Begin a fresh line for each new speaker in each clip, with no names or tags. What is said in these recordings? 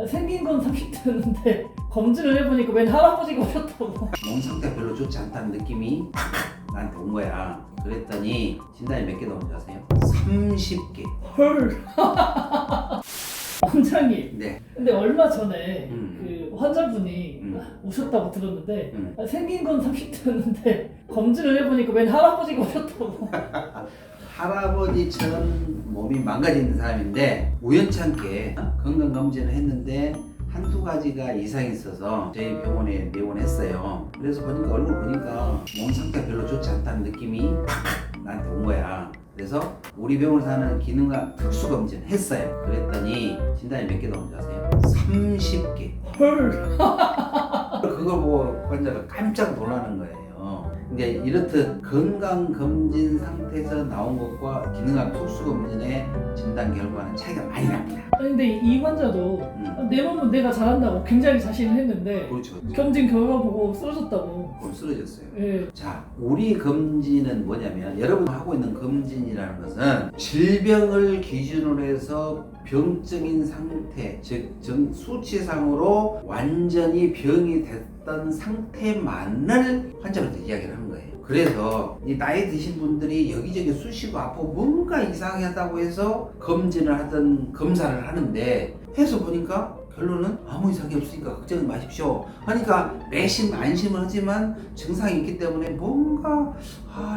생긴 건 30대였는데 검진을 해보니까 웬 할아버지가 오셨다고.
몸 상태가 별로 좋지 않다는 느낌이 나한테 온 거야. 그랬더니 진단이 몇 개 나온지 아세요? 30개.
헐. 원장님.
네.
근데 얼마 전에
음.
그 환자분이 오셨다고 들었는데 생긴 건 30대였는데 검진을 해보니까 웬 할아버지가 오셨다고.
할아버지처럼 몸이 망가져 있는 사람인데 우연찮게 건강검진을 했는데 한두 가지가 이상이 있어서 저희 병원에 내원했어요. 그래서 보니까 얼굴 보니까 몸 상태가 별로 좋지 않다는 느낌이 나한테 온 거야. 그래서 우리 병원에서 하는 기능학 특수검진 했어요. 그랬더니 진단이 몇 개 나온지 아세요? 30개.
헐.
그걸 보고 환자가 깜짝 놀라는 거예요. 근데 이렇듯 건강검진 상태에서 나온 것과 기능학 특수검진의 진단 결과는 차이가 많이 납니다.
아니, 근데 이 환자도 내 몸은 내가 잘한다고 굉장히 자신을 했는데
그렇죠.
검진 결과 보고 쓰러졌다고.
그럼 쓰러졌어요.
예.
자, 우리 검진은 뭐냐면 여러분 하고 있는 검진이라는 것은 질병을 기준으로 해서 병적인 상태, 즉 수치상으로 완전히 병이 됐던 상태만을 환자한테 이야기를 하는 거예요. 그래서 이 나이 드신 분들이 여기저기 쑤시고 아프고 뭔가 이상하다고 해서 검진을 하든 검사를 하는데 해서 보니까 결론은 아무 이상이 없으니까 걱정하지 마십시오 하니까 내심 안심은 하지만 증상이 있기 때문에 뭔가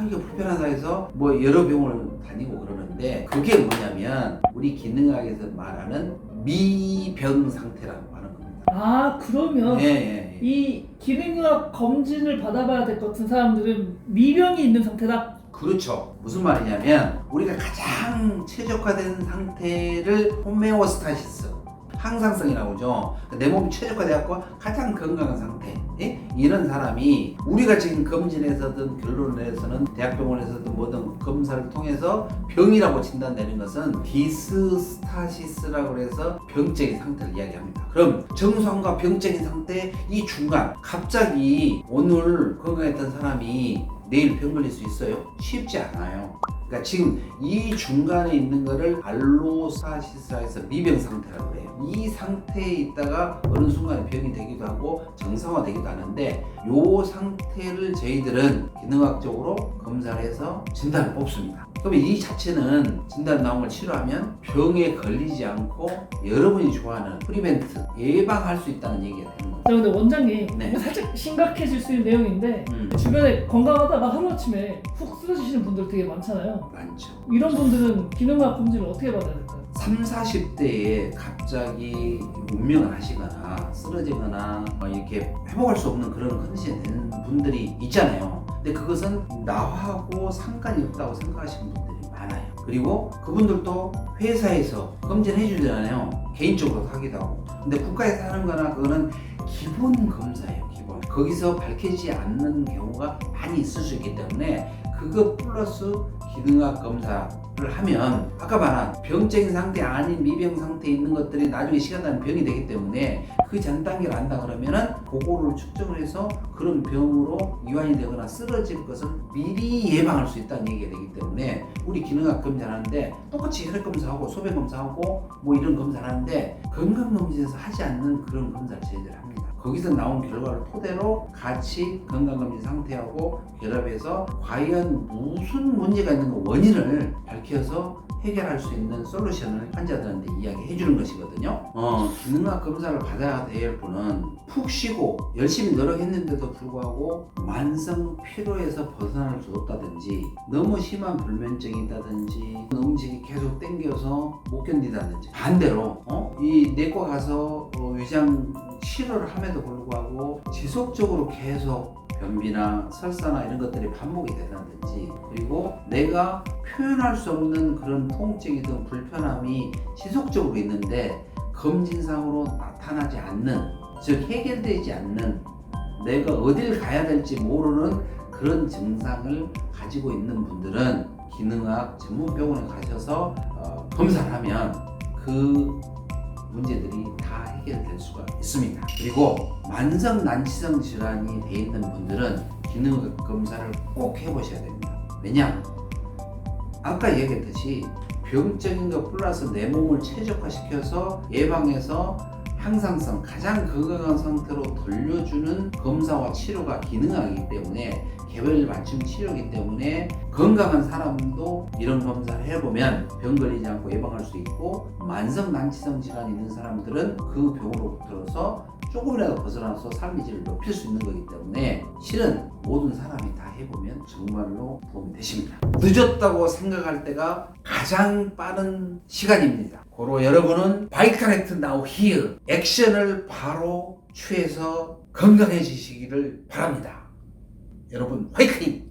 이게 불편하다 해서 뭐 여러 병원을 다니고 그러는데 그게 뭐냐면 우리 기능학에서 말하는 미병 상태라고 하는 겁니다.
아, 그러면
예.
이 기능학 검진을 받아봐야 될 것 같은 사람들은 미병이 있는 상태다?
그렇죠. 무슨 말이냐면 우리가 가장 최적화된 상태를 호메오스타시스 항상성이라고 하죠. 내 몸이 최적화되었고 가장 건강한 상태. 예? 이런 사람이 우리가 지금 검진에서든 결론에서는 대학병원에서든 뭐든 검사를 통해서 병이라고 진단되는 것은 디스스타시스라고 해서 병적인 상태를 이야기합니다. 그럼 정상과 병적인 상태 이 중간 갑자기 오늘 건강했던 사람이 내일 병 걸릴 수 있어요? 쉽지 않아요. 그러니까 지금 이 중간에 있는 거를 알로사시스라해서 미병 상태라고 해요. 이 상태에 있다가 어느 순간에 병이 되기도 하고 정상화되기도 하는데 이 상태를 저희들은 기능학적으로 검사를 해서 진단을 뽑습니다. 그러면 이 자체는 진단 나온 걸 치료하면 병에 걸리지 않고 여러분이 좋아하는 프리벤트, 예방할 수 있다는 얘기가 되는 거죠.
자, 근데 원장님,
네.
이거 살짝 심각해질 수 있는 내용인데 주변에 건강하다가 하루아침에 훅 쓰러지시는 분들 되게 많잖아요.
많죠.
이런 분들은 기능학 검진을 어떻게 받아야 될까요?
30, 40대에 갑자기 운명을 하시거나 쓰러지거나 이렇게 회복할 수 없는 그런 컨디션이 되는 분들이 있잖아요. 근데 그것은 나하고 상관이 없다고 생각하시는 분들이 많아요. 그리고 그분들도 회사에서 검진해 주잖아요. 개인적으로 하기도 하고. 근데 국가에서 하는 거나 그거는 기본 검사예요. 기본. 거기서 밝혀지지 않는 경우가 많이 있을 수 있기 때문에 그거 플러스 기능학 검사를 하면 아까 말한 병적인 상태 아닌 미병 상태에 있는 것들이 나중에 시간 나면 병이 되기 때문에 그 전 단계를 안다 그러면은 그거를 측정을 해서 그런 병으로 이완이 되거나 쓰러질 것을 미리 예방할 수 있다는 얘기가 되기 때문에 우리 기능학 검사를 하는데 똑같이 혈액 검사하고 소변 검사하고 뭐 이런 검사를 하는데 건강검진에서 하지 않는 그런 검사를 저희들이 합니다. 거기서 나온 결과를 토대로 같이 건강검진 상태하고 결합해서 과연 무슨 문제가 있는 거 원인을 밝혀서 해결할 수 있는 솔루션을 환자들한테 이야기해 주는 것이거든요. 기능학 검사를 받아야 될 분은 푹 쉬고 열심히 노력했는데도 불구하고 만성 피로에서 벗어날 수 없다든지 너무 심한 불면증이 있다든지 음식이 계속 땡겨서 못 견디다든지 반대로 이 내과 가서 위장 치료를 함에도 불구하고 지속적으로 계속 변비나 설사나 이런 것들이 반복이 된다든지 그리고 내가 표현할 수 없는 그런 통증이든 불편함이 지속적으로 있는데 검진상으로 나타나지 않는 즉 해결되지 않는 내가 어딜 가야 될지 모르는 그런 증상을 가지고 있는 분들은 기능학 전문병원에 가셔서 검사를 하면 그 문제들이 다 해결될 수가 있습니다. 그리고 만성 난치성 질환이 돼 있는 분들은 기능학 검사를 꼭 해보셔야 됩니다. 왜냐? 아까 얘기했듯이 병적인 것 플러스 내 몸을 최적화시켜서 예방해서 항상성, 가장 건강한 상태로 돌려주는 검사와 치료가 기능하기 때문에 개별 맞춤 치료이기 때문에 건강한 사람도 이런 검사를 해보면 병 걸리지 않고 예방할 수 있고, 만성 난치성 질환이 있는 사람들은 그 병으로부터서 조금이라도 벗어나서 삶의 질을 높일 수 있는 거기 때문에 실은 모든 사람이 다 해보면 정말로 도움이 되십니다. 늦었다고 생각할 때가 가장 빠른 시간입니다. 고로 여러분은 바이카렉트 나우 히어 액션을 바로 취해서 건강해지시기를 바랍니다. 여러분 화이팅!